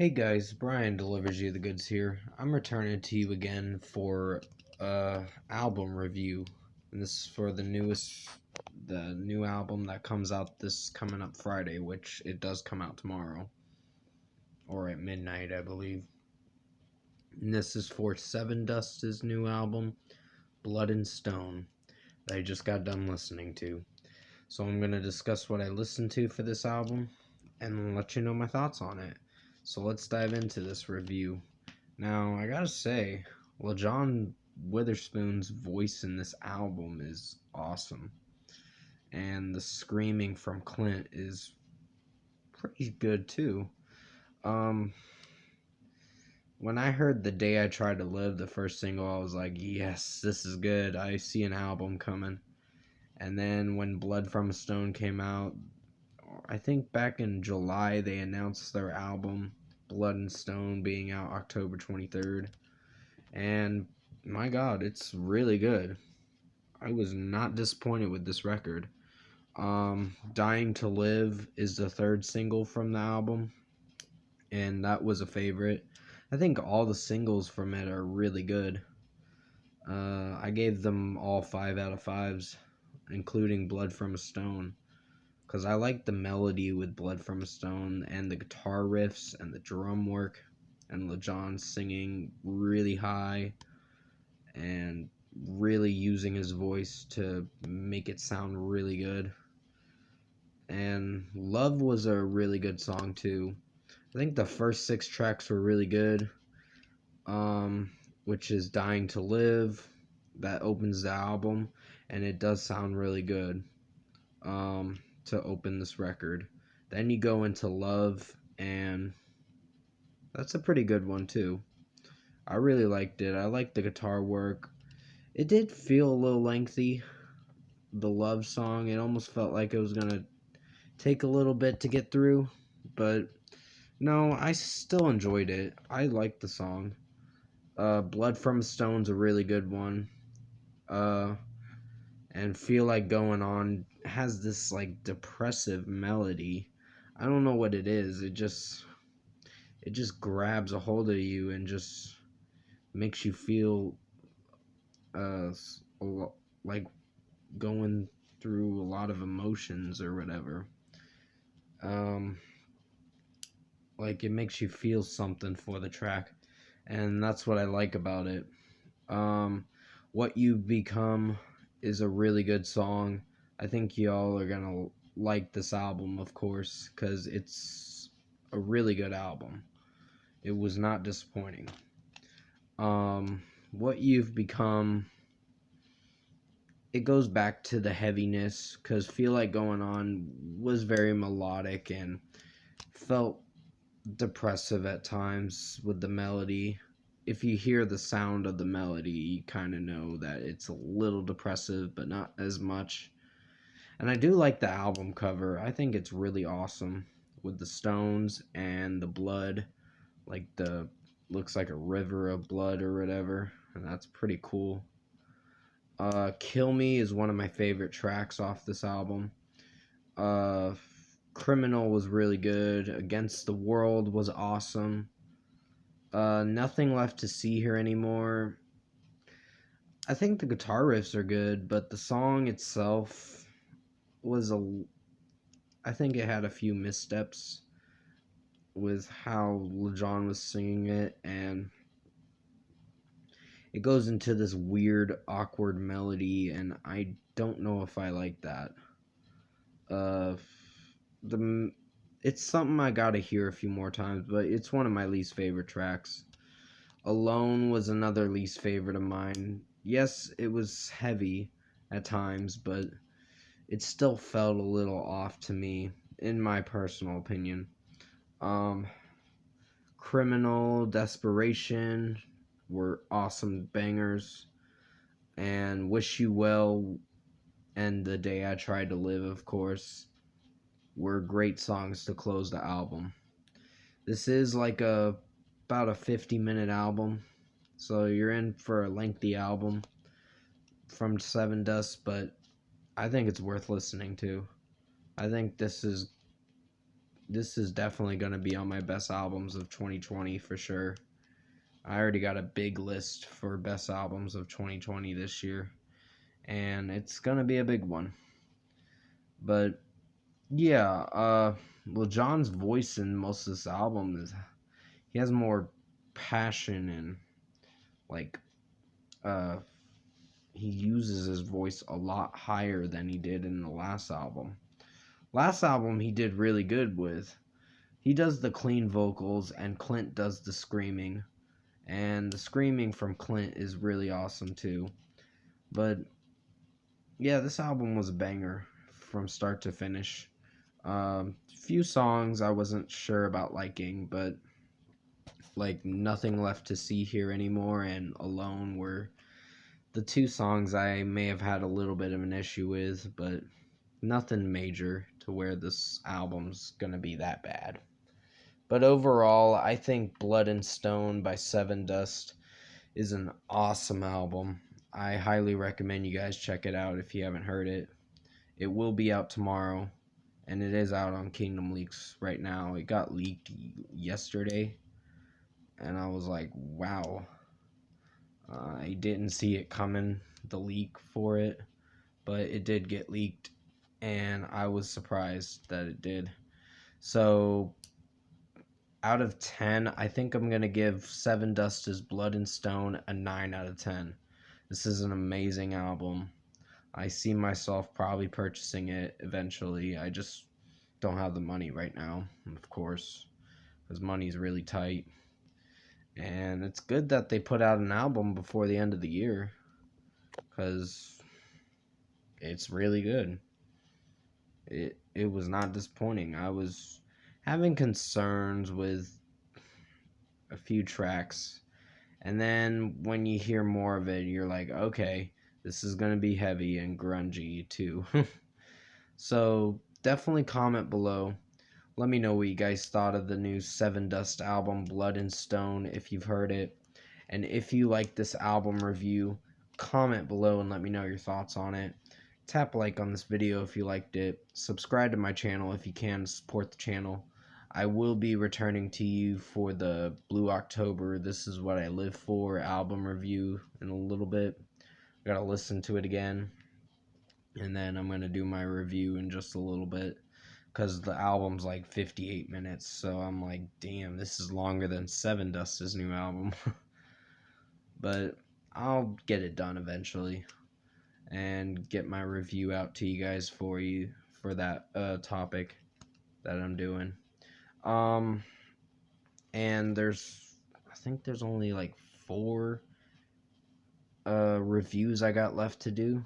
Hey guys, Brian delivers you the goods here. I'm returning to you again for album review. And this is for the new album that comes out this coming up Friday, which it does come out tomorrow or at midnight, I believe. And this is for Sevendust's new album, Blood and Stone, that I just got done listening to. So I'm going to discuss what I listened to for this album and let you know my thoughts on it. So let's dive into this review. Now, I gotta say, LaJohn Witherspoon's voice in this album is awesome. And the screaming from Clint is pretty good too. Um, when I heard The Day I Tried to Live, the first single, I was like, yes, this is good. I see an album coming. And then when Blood from a Stone came out, I think back in July, they announced their album, Blood and Stone, being out October 23rd. And my god, it's really good. I was not disappointed with this record. Dying to Live is the third single from the album, and that was a favorite. I think all the singles from it are really good. I gave them all 5 out of 5s, including Blood from a Stone, because I like the melody with Blood from a Stone, and the guitar riffs, and the drum work, and LaJohn singing really high, and really using his voice to make it sound really good. And Love was a really good song too. I think the first 6 tracks were really good. Which is Dying to Live, that opens the album, and it does sound really good. To open this record. Then you go into Love, and that's a pretty good one too. I really liked it. I liked the guitar work. It did feel a little lengthy, the Love song. It almost felt like it was gonna take a little bit to get through, but no, I still enjoyed it. I liked the song. Blood from a Stone's a really good one. Uh, and Feel Like Going On has this like depressive melody. I don't know what it is. It just grabs a hold of you and just makes you feel uh like going through a lot of emotions or whatever. Um, like it makes you feel something for the track, and that's what I like about it. Um, what You've Become is a really good song. I think y'all are gonna like this album, of course, because it's a really good album. It was not disappointing. What You've Become, it goes back to the heaviness, because Feel Like Going On was very melodic and felt depressive at times with the melody. If you hear the sound of the melody, you kind of know that it's a little depressive, but not as much. And I do like the album cover. I think it's really awesome with the stones and the blood, like the looks like a river of blood or whatever, and that's pretty cool. Kill Me is one of my favorite tracks off this album. Uh, Criminal was really good. Against the World was awesome. Nothing Left to See Here Anymore. I think the guitar riffs are good, but the song itself was I think it had a few missteps with how LaJohn was singing it, and it goes into this weird, awkward melody, and I don't know if I like that. Uh, the it's something I gotta hear a few more times, but it's one of my least favorite tracks. Alone was another least favorite of mine. Yes, it was heavy at times, but it still felt a little off to me, in my personal opinion. Um, Criminal, Desperation were awesome bangers, and Wish You Well and The Day I Tried to Live, of course, were great songs to close the album. This is like about a 50-minute album, so you're in for a lengthy album from Sevendust, but I think it's worth listening to. I think this is this is definitely going to be on my best albums of 2020 for sure. I already got a big list for best albums of 2020 this year, and it's going to be a big one. But yeah, well, John's voice in most of this album is, he has more passion and like he uses his voice a lot higher than he did in the last album. Last album he did really good with. He does the clean vocals and Clint does the screaming. And the screaming from Clint is really awesome too. But yeah, this album was a banger from start to finish. Few songs I wasn't sure about liking, but like Nothing Left to See Here Anymore and Alone were the two songs I may have had a little bit of an issue with, but nothing major to where this album's gonna be that bad. But overall, I think Blood and Stone by Sevendust is an awesome album. I highly recommend you guys check it out if you haven't heard it. It will be out tomorrow, and it is out on Kingdom Leaks right now. It got leaked yesterday, and I was like, wow. I didn't see it coming, the leak for it, but it did get leaked, and I was surprised that it did. So, out of 10, I think I'm going to give Sevendust's Blood and Stone a 9 out of 10. This is an amazing album. I see myself probably purchasing it eventually. I just don't have the money right now, of course, because money's really tight. And it's good that they put out an album before the end of the year, because it's really good. It was not disappointing. I was having concerns with a few tracks, and then when you hear more of it, you're like, okay, this is going to be heavy and grungy too. So definitely comment below. Let me know what you guys thought of the new Sevendust album, Blood and Stone, if you've heard it. And if you like this album review, comment below and let me know your thoughts on it. Tap like on this video if you liked it. Subscribe to my channel if you can to support the channel. I will be returning to you for the Blue October, This Is What I Live For album review in a little bit. I gotta listen to it again. And then I'm gonna do my review in just a little bit, because the album's like 58 minutes, so I'm like, damn, this is longer than Sevendust's new album. But I'll get it done eventually and get my review out to you guys for that topic that I'm doing. And I think there's only like 4 reviews I got left to do.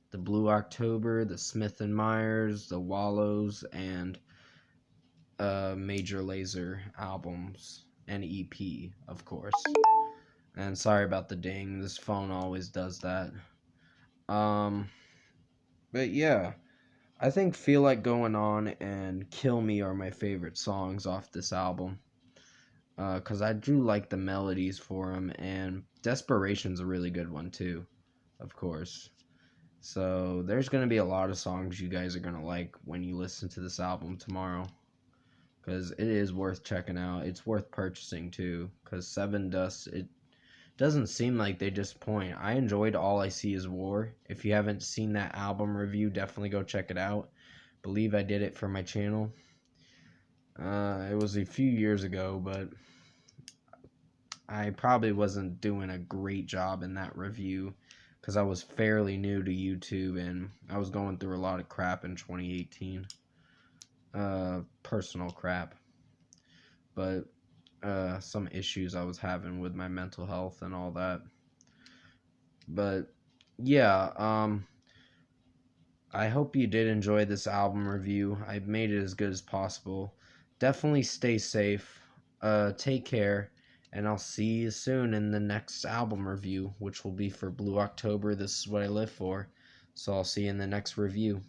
The Blue October, the Smith & Myers, the Wallows, and Major Lazer albums and EP, of course. And sorry about the ding, this phone always does that. But yeah, I think Feel Like Going On and Kill Me are my favorite songs off this album. Because I do like the melodies for them, and Desperation's a really good one too, of course. So there's going to be a lot of songs you guys are going to like when you listen to this album tomorrow, because it is worth checking out. It's worth purchasing too, because Sevendust, it doesn't seem like they disappoint. I enjoyed All I See Is War. If you haven't seen that album review, definitely go check it out. I believe I did it for my channel. It was a few years ago, but I probably wasn't doing a great job in that review, because I was fairly new to YouTube and I was going through a lot of crap in 2018. Personal crap. But some issues I was having with my mental health and all that. But yeah, I hope you did enjoy this album review. I made it as good as possible. Definitely stay safe. Take care. And I'll see you soon in the next album review, which will be for Blue October, This Is What I Live For. So I'll see you in the next review.